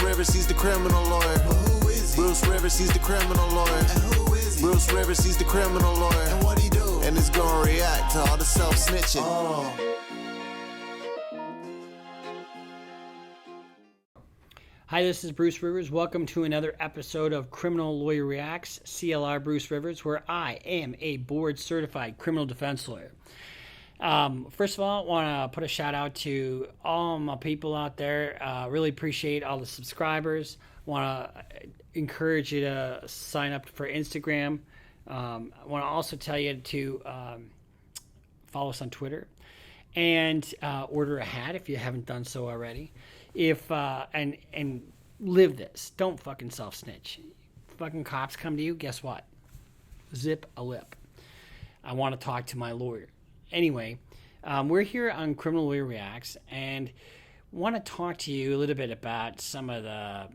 Bruce Rivers, he's the criminal lawyer. Who is he? Bruce Rivers, he's the criminal lawyer. And who is he? Bruce Rivers, he's the criminal lawyer. And what he do? And it's gonna react to all the self-snitching. Hi, this is Bruce Rivers. Welcome to another episode of Criminal Lawyer Reacts, CLR Bruce Rivers, where I am a board-certified criminal defense lawyer. First of all, I want to put a shout out to all my people out there. Really appreciate all the subscribers. Want to encourage you to sign up for Instagram. I want to also tell you to follow us on Twitter and order a hat if you haven't done so already. And live this. Don't fucking self-snitch. Fucking cops come to you, guess what? Zip a lip. I want to talk to my lawyer. Anyway, we're here on Criminal Lawyer Reacts and want to talk to you a little bit about some of the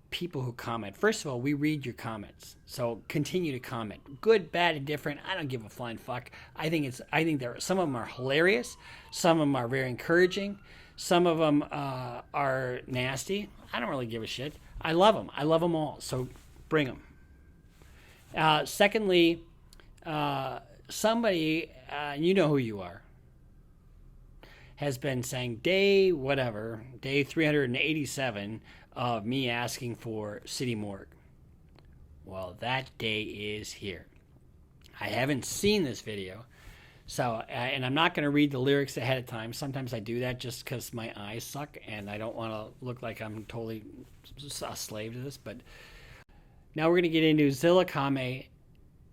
people who comment. First of all, we read your comments, so continue to comment. Good, bad, and different. I don't give a flying fuck. I think some of them are hilarious. Some of them are very encouraging. Some of them are nasty. I don't really give a shit. I love them. I love them all. So bring them. Secondly, somebody, you know who you are, has been saying day 387 of me asking for City Morgue. Well, that day is here. I haven't seen this video. So, and I'm not going to read the lyrics ahead of time. Sometimes I do that just because my eyes suck and I don't want to look like I'm totally a slave to this. But now we're going to get into ZillaKami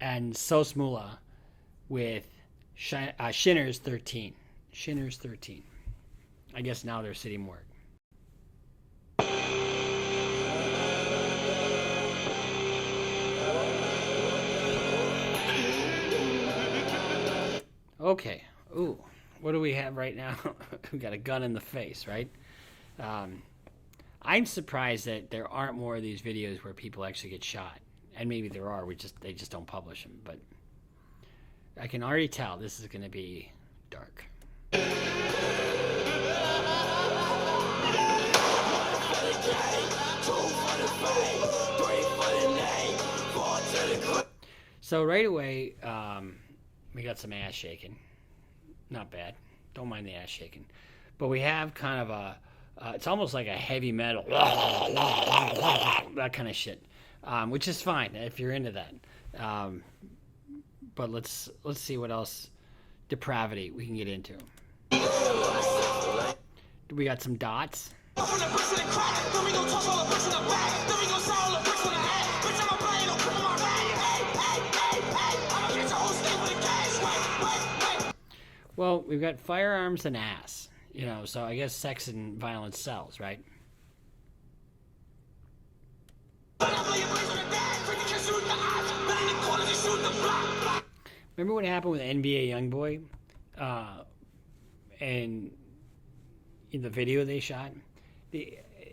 and SosMula with Shinners 13. Shinners 13. I guess now they're City Morgue. Okay. Ooh, what do we have right now? We got a gun in the face, right? I'm surprised that there aren't more of these videos where people actually get shot. And maybe there are. They just don't publish them. But I can already tell this is going to be dark. So right away, we got some ass shaking. Not bad. Don't mind the ass shaking. But we have kind of a, it's almost like a heavy metal, that kind of shit, which is fine if you're into that. But let's see what else depravity we can get into. We got some dots. Well, we've got firearms and ass, so I guess sex and violence sells, right? Remember what happened with NBA Youngboy? And in the video they shot?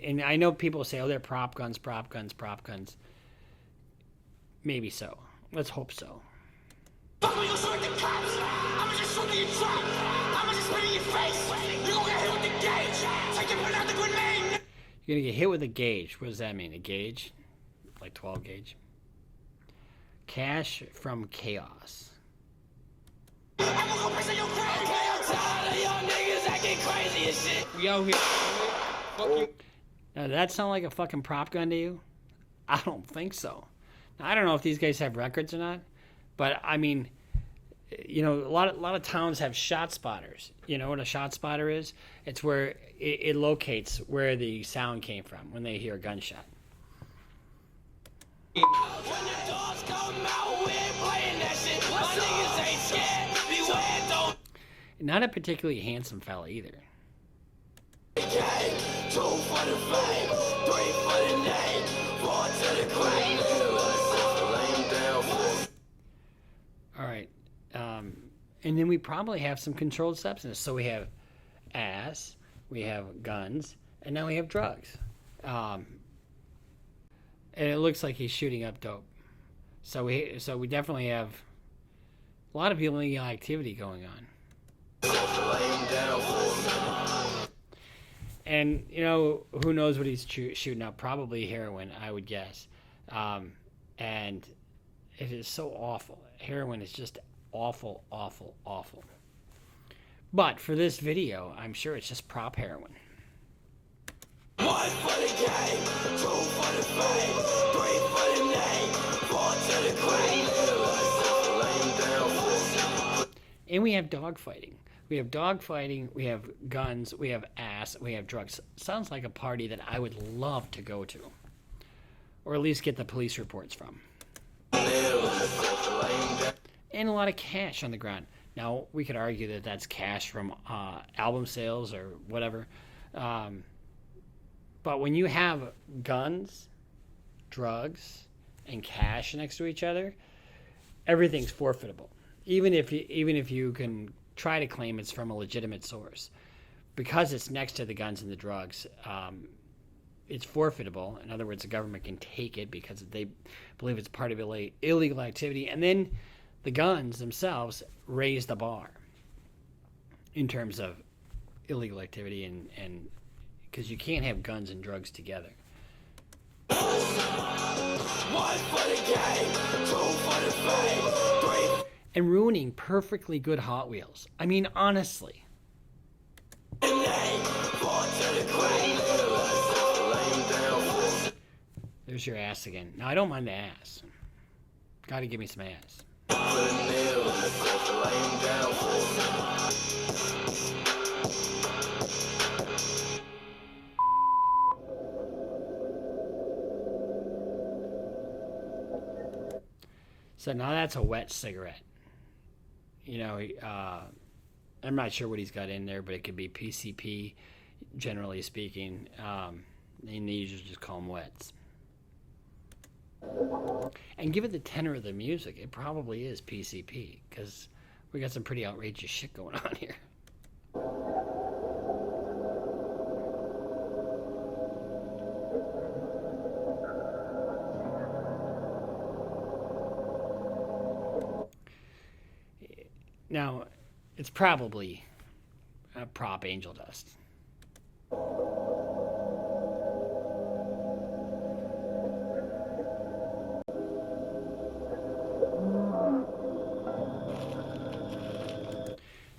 And I know people say, oh, they're prop guns. Maybe so. Let's hope so. You're gonna get hit with a gauge. What does that mean? A gauge? Like 12 gauge? Cash from chaos. Yo, here. Fuck you. Now, did that sound like a fucking prop gun to you? I don't think so. Now, I don't know if these guys have records or not. But I mean, a lot of towns have shot spotters. You know what a shot spotter is? It's where it locates where the sound came from when they hear a gunshot. Not a particularly handsome fella either. All right. And then we probably have some controlled substances. So we have ass, we have guns, and now we have drugs. And it looks like he's shooting up dope. So we definitely have a lot of illegal activity going on. And, you know, who knows what he's shooting up? Probably heroin, I would guess. And it is so awful. Heroin is just awful, awful, awful. But for this video, I'm sure it's just prop heroin. One for the game, two for the fame, three for the name, four to the grave. And we have dogfighting. We have dogfighting, we have guns, we have ass, we have drugs. Sounds like a party that I would love to go to. Or at least get the police reports from. And a lot of cash on the ground. Now, we could argue that that's cash from album sales or whatever. But when you have guns, drugs, and cash next to each other, everything's forfeitable. Even if you can try to claim it's from a legitimate source, because it's next to the guns and the drugs, it's forfeitable. In other words, the government can take it because they believe it's part of illegal activity, and then the guns themselves raise the bar in terms of illegal activity, and because you can't have guns and drugs together. One for the game, two for the fame, three. And ruining perfectly good Hot Wheels. I mean, honestly. There's your ass again. Now, I don't mind the ass. Gotta give me some ass. So now that's a wet cigarette. You know, I'm not sure what he's got in there, but it could be PCP, generally speaking. And they usually just call them wets. And given the tenor of the music, it probably is PCP, because we got some pretty outrageous shit going on here. Now, it's probably prop angel dust.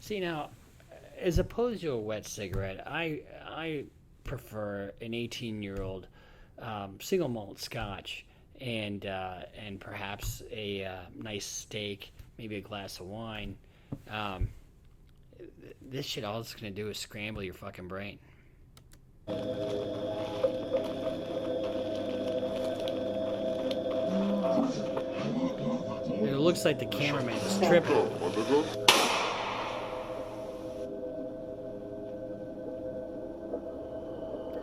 See, now, as opposed to a wet cigarette, I prefer an 18-year-old single malt scotch and perhaps a nice steak, maybe a glass of wine. This shit, all it's going to do is scramble your fucking brain. It looks like the cameraman is tripping.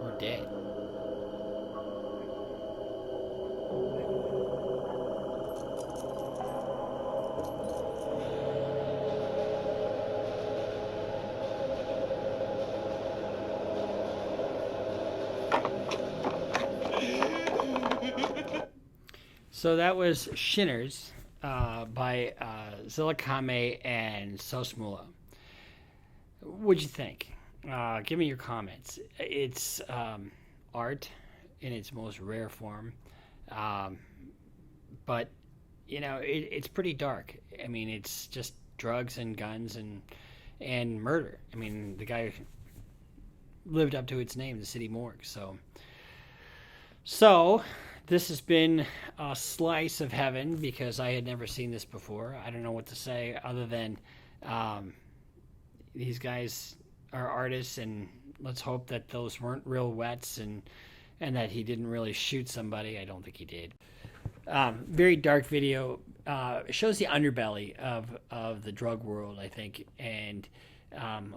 Or dead. So that was Shinners by ZillaKami and SosMula. What'd you think? Give me your comments. It's art in its most rare form. But, you know, it's pretty dark. I mean, it's just drugs and guns and murder. I mean, the guy lived up to its name, the city morgue. So this has been a slice of heaven because I had never seen this before. I don't know what to say other than these guys are artists, and let's hope that those weren't real wets and that he didn't really shoot somebody. I don't think he did. Very dark video. Shows the underbelly of the drug world, I think, and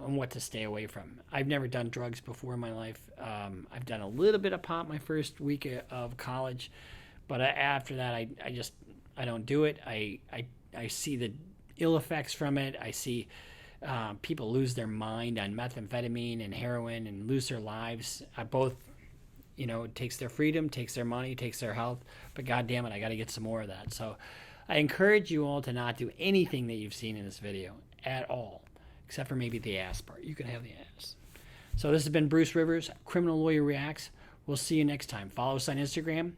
what to stay away from. I've never done drugs before in my life. I've done a little bit of pot my first week of college, but after that, I don't do it. I see the ill effects from it. I see people lose their mind on methamphetamine and heroin and lose their lives. Both, you know, it takes their freedom, takes their money, takes their health. But God damn it, I got to get some more of that. So I encourage you all to not do anything that you've seen in this video at all, except for maybe the ass part. You can have the ass. So this has been Bruce Rivers, Criminal Lawyer Reacts. We'll see you next time. Follow us on Instagram,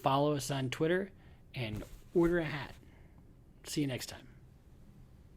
follow us on Twitter, and order a hat. See you next time.